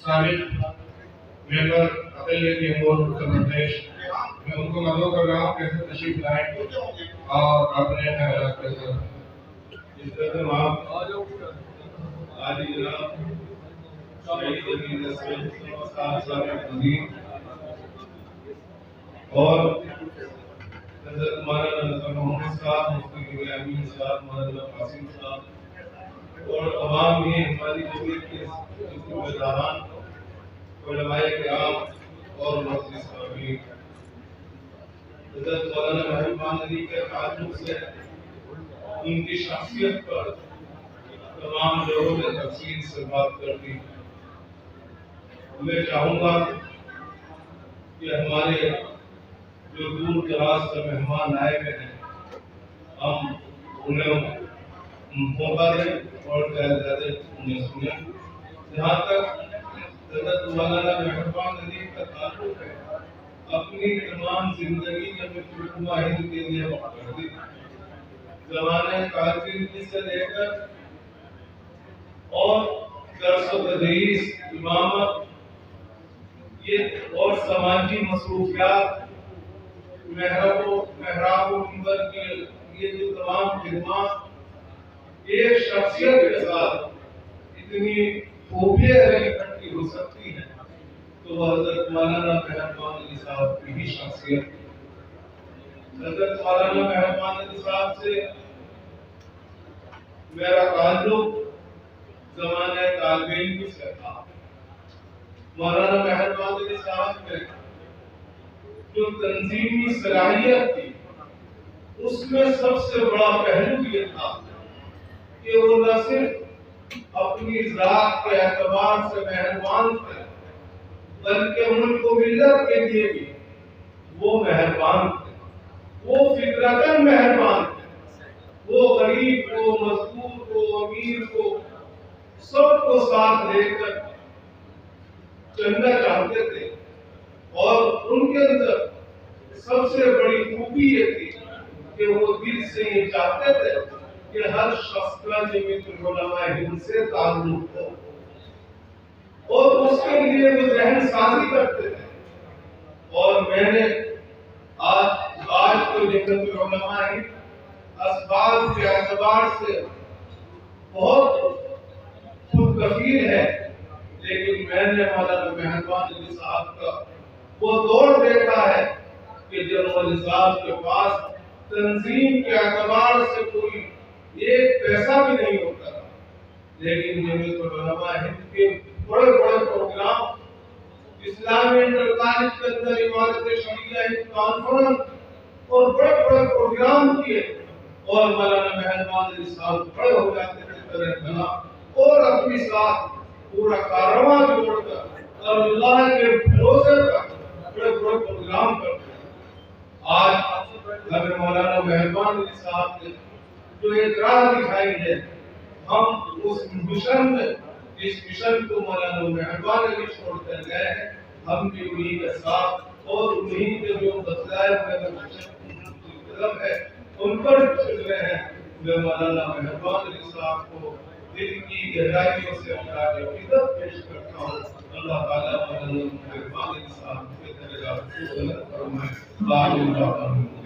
سابق ممبر اقلیتی امور اتر پردیش، میں ان کو مدعو کر رہا ہوں کیسے تشریف لائیں اور اپنے خیالات کے ساتھ اس طرح آپ آج جناب شہید عزیز اسماعیل صاحب سابق وزیر اور حضرت مولانا نذر محمد صاحب، مفتی کبیر امین صاحب، مولانا قاسم صاحب اور تمام بھی ہماری جمعیت کے ذمہ داران، علماء کرام اور مجلس امین، حضرت مولانا مہربان علی کے تعلق سے ان کی شخصیت پر تمام لوگوں نے تفصیل سے بات کر دی۔ میں چاہوں گا کہ ہمارے جو دور دراز سے مہمان آئے ہوئے ہیں ہم انہیں موقع دیں اور زیادہ انہیں سنیں۔ جہاں تک حضرت مولانا مہربان علی کا تعلق ہے، اپنی تمام زندگی میں مجتمع ہند کے لیے وقف کر دی۔ زمانے کارکردگی سے لے کر اور درس و تدریس، امامت یہ اور سماجی مصروفیات، محراب و منبر کے یہ جو تمام خدمات ایک شخصیت کے ساتھ اتنی خوبیاں اکٹھی ہو سکتی ہیں تو وہ حضرت مولانا مہربان علی صاحب کی ہی شخصیت ہے۔ حضرت مولانا مہربان علی صاحب سے میرا تعلق زمانے طالب علم سے تھا۔ مولانا مہربان علی صاحب میں جو تنظیمی صلاحیت تھی اس میں سب سے بڑا پہلو یہ تھا کہ وہ نہ صرف اپنی ذات کے اعتبار سے مہربان تھے بلکہ ملک و ملت کے لیے بھی وہ مہربان تھے، وہ فطرتاً مہربان تھے۔ وہ غریب کو، مزدور کو، امیر کو سب کو ساتھ لے کر چلنا چاہتے تھے، اور ان کے اندر سب سے بڑی خوبی یہ تھی کہ وہ دل سے یہ چاہتے تھے کہ ہر شخص کا جمعیت العلماء ہند سے تعلق ہو، اور اس کے لیے وہ ذہن سازی کرتے تھے۔ اور میں نے آج تو جمعیت العلماء ہند اسباب کے اعتبار سے بہت خود کفیل ہے، لیکن میں نے مولانا مہربان علی صاحب کا وہ دور دیکھا ہے کہ جب مولانا صاحب کے پاس تنظیم کے اعتبار سے کوئی ایک پیسہ بھی نہیں ہوتا تھا، لیکن جمعیت العلماء ہند کے بڑے بڑے پروگرام، اسلامی انٹر کالج کے اندر عمارت شریعہ کانفرنس اور بڑے بڑے پروگرام کیے، اور مولانا مہربان علی صاحب بڑے ہو جاتے تھے طرح طرح اور اپنی ساتھ پورا کارواں جوڑ کر اور اللہ کے بھروسے پر بڑے بڑے پروگرام کرتے ہیں۔ آج ہمیں مولانا مہربان علی صاحب نے جو ایک راہ دکھائی ہے، ہم اس مشن میں جس مشن کو مولانا مہربان علی چھوڑ کر گئے ہیں، ہم بھی انہی کے ساتھ اور انہی کے جو بتلائے ہوئے مشن ہے ان پر چل رہے ہیں۔ میں مولانا مہربان علی صاحب کو دل کی گہرائیوں سے خراج عقیدت پیش کرتا ہوں۔ اللہ تعالیٰ مولانا مہربان علی صاحب کے درجات کو بلند فرمائے۔ آمین۔